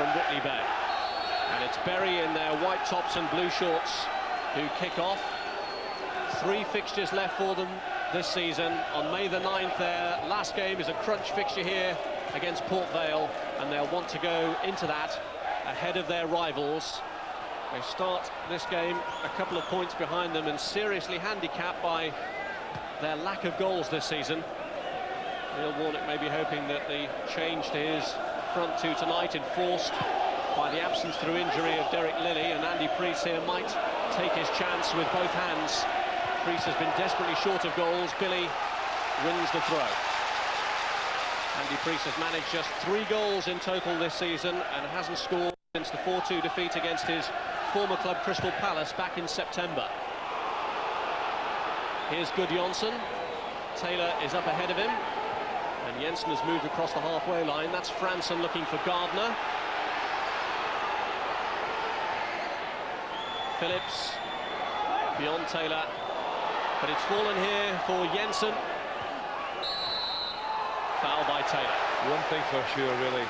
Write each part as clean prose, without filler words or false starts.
from Whitley Bay. And it's Bury in their white tops and blue shorts who kick off. 3 fixtures left for them this season. On May the 9th, their last game is a crunch fixture here against Port Vale, and they'll want to go into that ahead of their rivals. They start this game a couple of points behind them and seriously handicapped by their lack of goals this season. Neil Warnock may be hoping that the change to his front two tonight, enforced by the absence through injury of Derek Lilly, and Andy Priest here might take his chance with both hands. Priest has been desperately short of goals. Billy wins the throw. Andy Priest has managed just 3 goals in total this season and hasn't scored since the 4-2 defeat against his former club Crystal Palace back in September. Here's Gudjonsson. Taylor is up ahead of him, and Jensen has moved across the halfway line. That's Franson looking for Gardner. Phillips beyond Taylor, but it's fallen here for Jensen. Foul by Taylor. One thing for sure, really,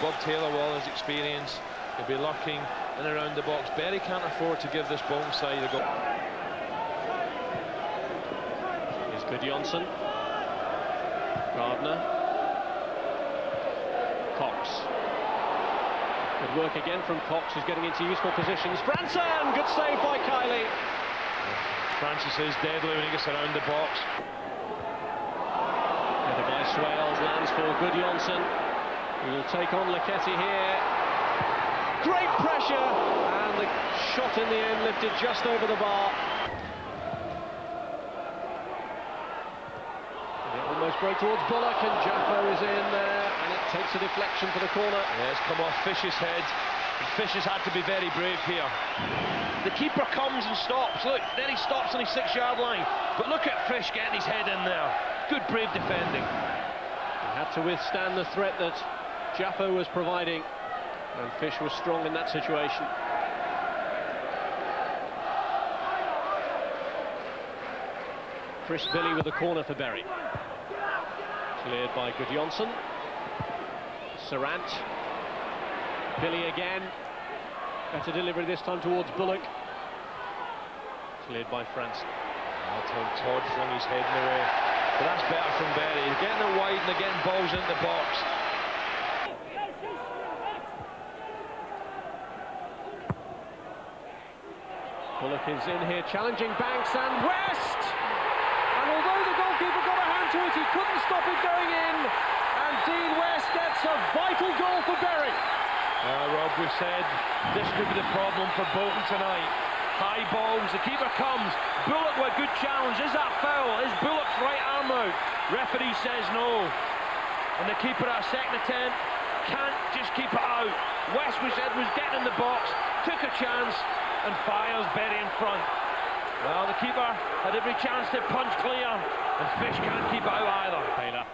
Bob Taylor, with all his experience, he'll be lurking in and around the box. Bury can't afford to give this Bolton side a go. Here's Gudjonsson. Gardner. Cox. Good work again from Cox, who's getting into useful positions. Franson! Good save by Kiley. Francis is deadly when he gets around the box. Headed by Swailes, lands for Gudjonsson, who will take on Leketi here. Great pressure, and the shot in the end lifted just over the bar. It almost broke towards Bullock, and Jaffo is in there, and it takes a deflection for the corner. Yeah, it's come off Fish's head. And Fish has had to be very brave here. The keeper comes and stops. Look, then he stops on his 6-yard line. But look at Fish getting his head in there. Good, brave defending. He had to withstand the threat that Jaffo was providing, and Fish was strong in that situation. Chris Billy with the corner for Bury. Cleared by Gudjonsson. Serrant. Billy again. Better delivery this time towards Bullock. Cleared by Franson. Todd flung his head in the way. But that's better from Bury. They're getting it wide and they're getting balls into the box. Bullock is in here challenging Banks and West! And although the goalkeeper got a hand to it, he couldn't stop it going in. And Dean West gets a vital goal for Bury. Rob, we said this could be the problem for Bolton tonight. High balls, the keeper comes. Bullock with a good challenge. Is that foul? Is Bullock's right arm out? Referee says no. And the keeper at a second attempt can't just keep it out. West, we said, was getting in the box, took a chance, and fires Bury in front. Well, the keeper had every chance to punch clear, and Fish can't keep it out either. Taylor.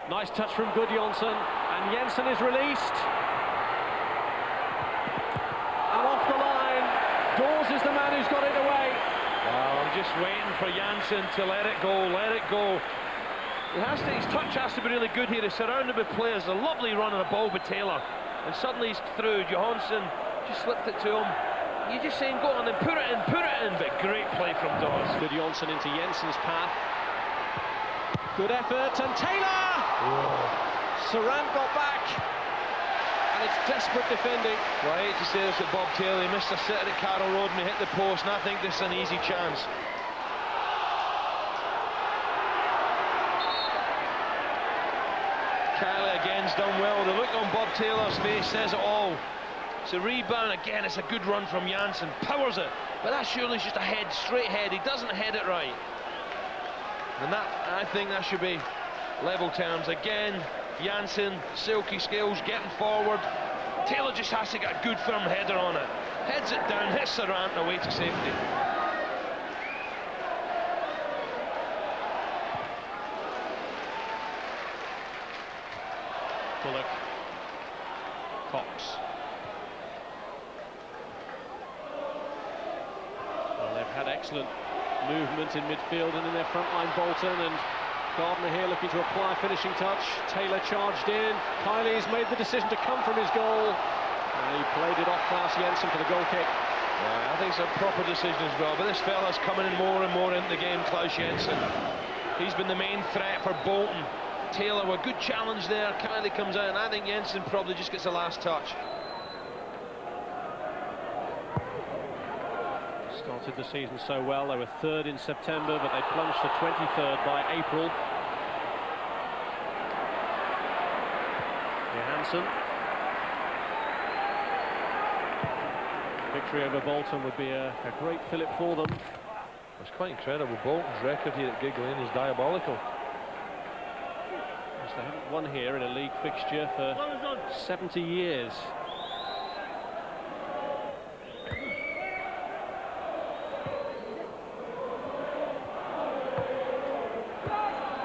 Nice touch from Gudjonsson, and Jensen is released. And off the line, Dawes is the man who's got it away. Well, I'm just waiting for Jensen to let it go, let it go. His touch has to be really good here. He's surrounded with players. A lovely run on a ball with Taylor. And suddenly he's through. Johansson just slipped it to him. You're just saying, go on and put it in. But great play from Dawes. Gudjonsson into Jensen's path. Good effort, and Taylor! Whoa. Serrant got back, and it's desperate defending. Well, I hate to say this at Bob Taylor. He missed a sitter at Carroll Road and he hit the post, and I think this is an easy chance. Kiley again's done well. The look on Bob Taylor's face says it all. It's a rebound again. It's a good run from Jensen. Powers it, but that surely is just a head, straight head. He doesn't head it right. And that, I think that should be level terms. Again, Jensen, silky skills, getting forward. Taylor just has to get a good firm header on it. Heads it down, hits Serrant away to safety. Bullock. Cox. Well, they've had excellent movement in midfield and in their front line, Bolton, and Gardner here looking to apply a finishing touch. Taylor charged in. Kylie's made the decision to come from his goal. And he played it off Klaus Jensen for the goal kick. Yeah, I think it's a proper decision as well. But this fella's coming in more and more into the game, Klaus Jensen. He's been the main threat for Bolton. Taylor with a good challenge there. Kylie comes out, and I think Jensen probably just gets the last touch. Started the season so well. They were third in September, but they plunged to 23rd by April. Johansson. Victory over Bolton would be a great fillip for them. It's quite incredible. Bolton's record here at Gigg Lane is diabolical. Yes, they haven't won here in a league fixture for 70 years.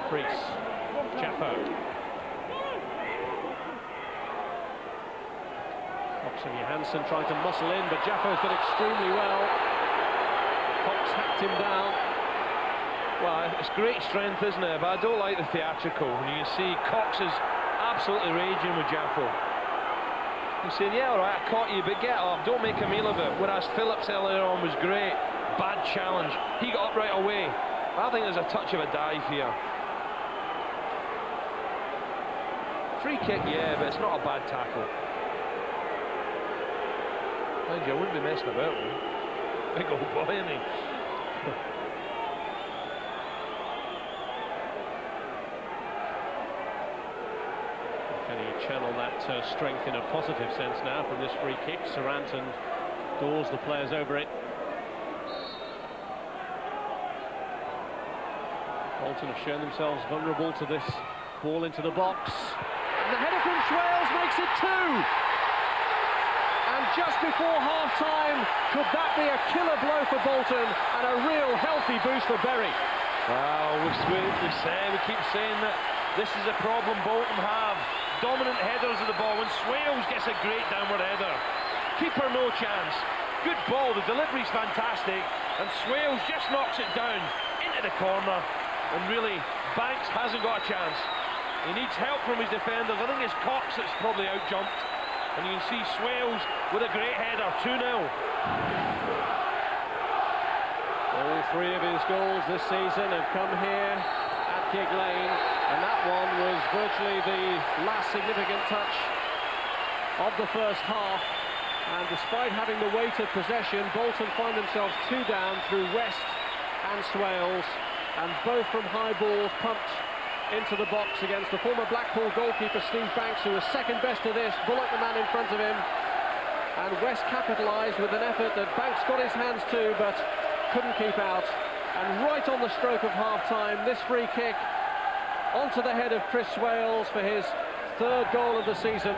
Priest, Jaffo. Cox and Johansson trying to muscle in, but Jaffo's done extremely well. Cox hacked him down. Well, it's great strength, isn't it? But I don't like the theatrical. When you see Cox is absolutely raging with Jaffo. He's saying, yeah, all right, I caught you, but get up, don't make a meal of it. Whereas Phillips earlier on was great. Bad challenge. He got up right away. I think there's a touch of a dive here. Free kick, yeah, but it's not a bad tackle. Mind you, I wouldn't be messing about with him. Big old boy, isn't he? Can he channel that strength in a positive sense now from this free kick? Sarranton doors the players over it. Bolton have shown themselves vulnerable to this ball into the box. And the header from Swailes makes it 2. And just before half-time, could that be a killer blow for Bolton and a real healthy boost for Bury? Wow, we keep saying that this is a problem Bolton have. Dominant headers of the ball, and Swailes gets a great downward header. Keeper no chance. Good ball, the delivery's fantastic, and Swailes just knocks it down into the corner, and really, Banks hasn't got a chance. He needs help from his defenders. I think it's Cox that's probably out-jumped, and you can see Swailes with a great header, 2-0. All 3 of his goals this season have come here at Gigg Lane, and that one was virtually the last significant touch of the first half. And despite having the weight of possession, Bolton find themselves 2 down through West and Swailes, and both from high balls pumped into the box against the former Blackpool goalkeeper Steve Banks, who was second best to this. Bullock the man in front of him, and West capitalised with an effort that Banks got his hands to but couldn't keep out. And right on the stroke of half-time, this free kick onto the head of Chris Swailes for his 3rd goal of the season.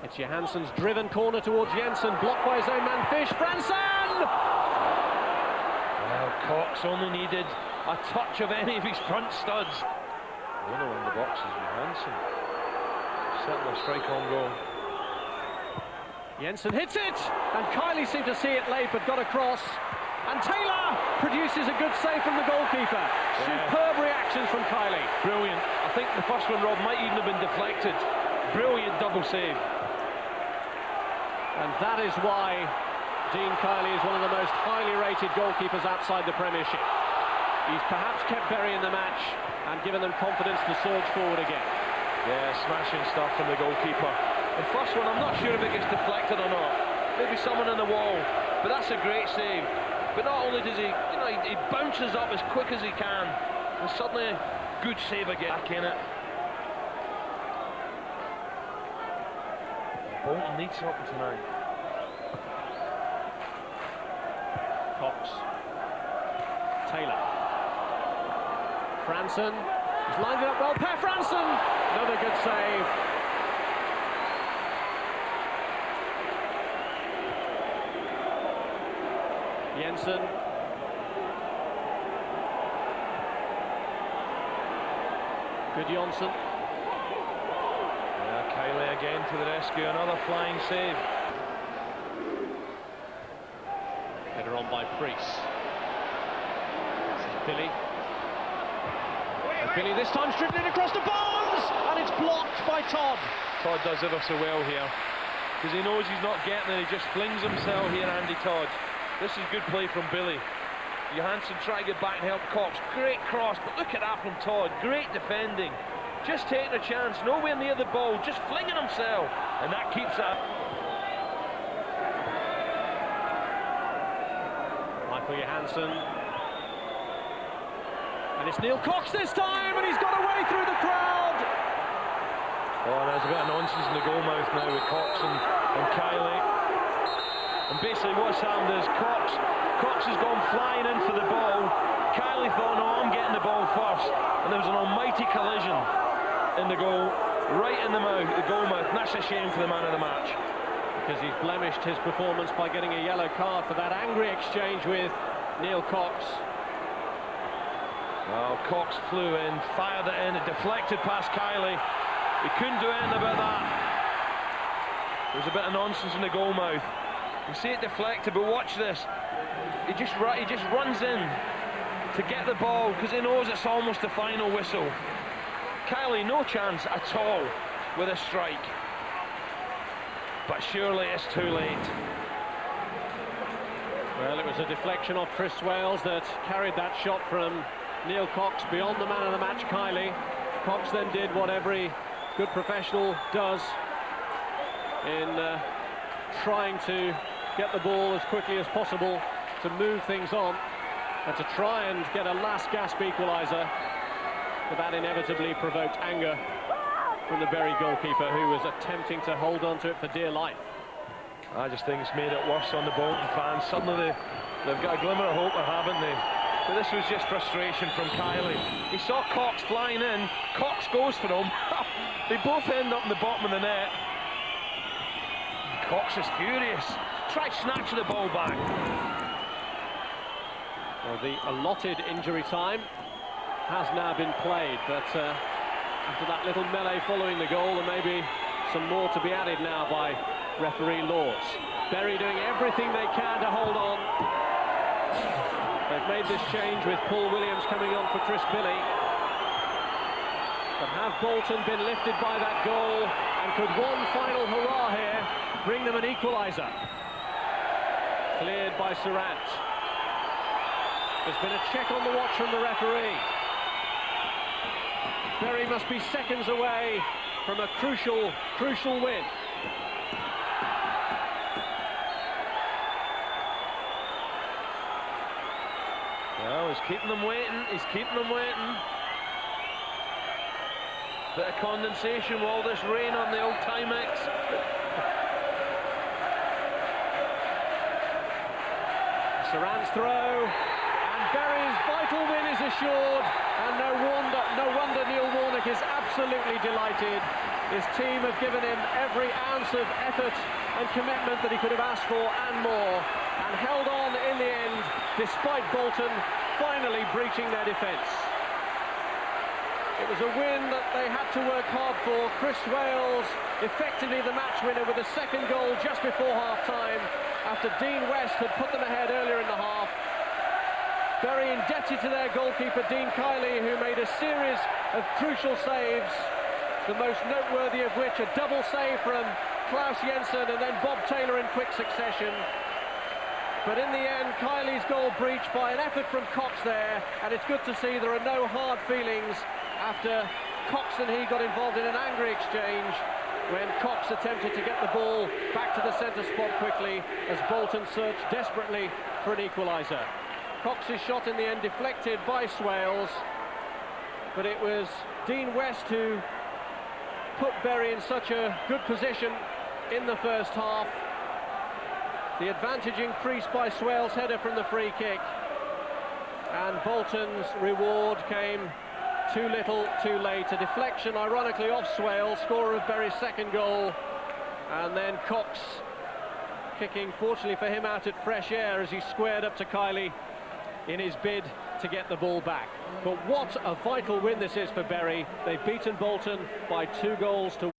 It's Johansson's driven corner towards Jensen, blocked by his own man Fish. Franson! Well, Cox only needed a touch of any of his front studs. The other one in the box is Johansson. Certainly a strike-on goal. Jensen hits it, and Kylie seemed to see it late but got across. And Taylor produces a good save from the goalkeeper. Yeah. Superb reactions from Kylie. Brilliant. I think the first one, Rob, might even have been deflected. Brilliant double save. And that is why Dean Kylie is one of the most highly rated goalkeepers outside the Premiership. He's perhaps kept Bury in the match and given them confidence to surge forward again. Yeah, smashing stuff from the goalkeeper. The first one, I'm not sure if it gets deflected or not. Maybe someone on the wall, but that's a great save. But not only does he, he bounces up as quick as he can, and suddenly a good save again. Back in it. Bolton needs something tonight. Cox. Taylor. Franson. He's lined it up well. Per Franson! Another good save. Jensen. Good Jonsson. Yeah, Kylie again to the rescue, another flying save. Header on by Priest. This is Billy. Billy this time stripping it across the bones, and it's blocked by Todd. Todd does ever so well here, because he knows he's not getting it. He just flings himself here, Andy Todd. This is good play from Billy. Johansson trying to get back and help Cox. Great cross, but look at that from Todd. Great defending. Just taking a chance, nowhere near the ball, just flinging himself, and that keeps that. Michael Johansson. And it's Neil Cox this time, and he's got away through the crowd. Oh, there's a bit of nonsense in the goal mouth now with Cox and Kiley. And basically what's happened is Cox has gone flying in for the ball. Kiley thought, no, I'm getting the ball first. And there was an almighty collision in the goal, right in the goal mouth. And that's a shame for the man of the match. Because he's blemished his performance by getting a yellow card for that angry exchange with Neil Cox. Well, Cox flew in, fired it in, it deflected past Kiley. He couldn't do anything about that. There's a bit of nonsense in the goal mouth. You see it deflected, but watch this. He just runs in to get the ball because he knows it's almost the final whistle. Kiley, no chance at all with a strike. But surely it's too late. Well, it was a deflection off Chris Swailes that carried that shot from Neil Cox beyond the man of the match, Kiley. Cox then did what every good professional does in trying to get the ball as quickly as possible to move things on and to try and get a last gasp equaliser. But that inevitably provoked anger from the Bury goalkeeper, who was attempting to hold on to it for dear life. I just think it's made it worse on the Bolton fans. Suddenly they've got a glimmer of hope, haven't they? But this was just frustration from Kiley. He saw Cox flying in. Cox goes for him. They both end up in the bottom of the net. Cox is furious. Tried snatching the ball back. Well, the allotted injury time has now been played, but after that little melee following the goal, there may be some more to be added now by referee Lords. Bury doing everything they can to hold on. They've made this change with Paul Williams coming on for Chris Billy. But have Bolton been lifted by that goal, and could one final hurrah here bring them an equaliser? Cleared by Surant. There's been a check on the watch from the referee. Bury must be seconds away from a crucial win. Well, he's keeping them waiting. He's keeping them waiting. Bit of condensation with all this rain on the old Timex. Surant's throw, and Bury's vital win is assured. And no wonder Neil Warnock is absolutely delighted. His team have given him every ounce of effort and commitment that he could have asked for and more, and held on in the end, despite Bolton finally breaching their defence. It was a win that they had to work hard for. Chris Swailes, effectively the match winner with a second goal just before half-time, after Dean West had put them ahead earlier in the half. Very indebted to their goalkeeper, Dean Kiley, who made a series of crucial saves, the most noteworthy of which a double save from Klaus Jensen and then Bob Taylor in quick succession. But in the end, Kiley's goal breached by an effort from Cox there, and it's good to see there are no hard feelings after Cox and he got involved in an angry exchange when Cox attempted to get the ball back to the centre spot quickly as Bolton searched desperately for an equaliser. Cox's shot in the end deflected by Swailes, but it was Dean West who put Bury in such a good position in the first half. The advantage increased by Swailes' header from the free kick, and Bolton's reward came too little, too late. A deflection, ironically, off Swailes, scorer of Bury's second goal, and then Cox kicking, fortunately for him, out at fresh air as he squared up to Kiley in his bid to get the ball back. But what a vital win this is for Bury. They've beaten Bolton by 2 goals to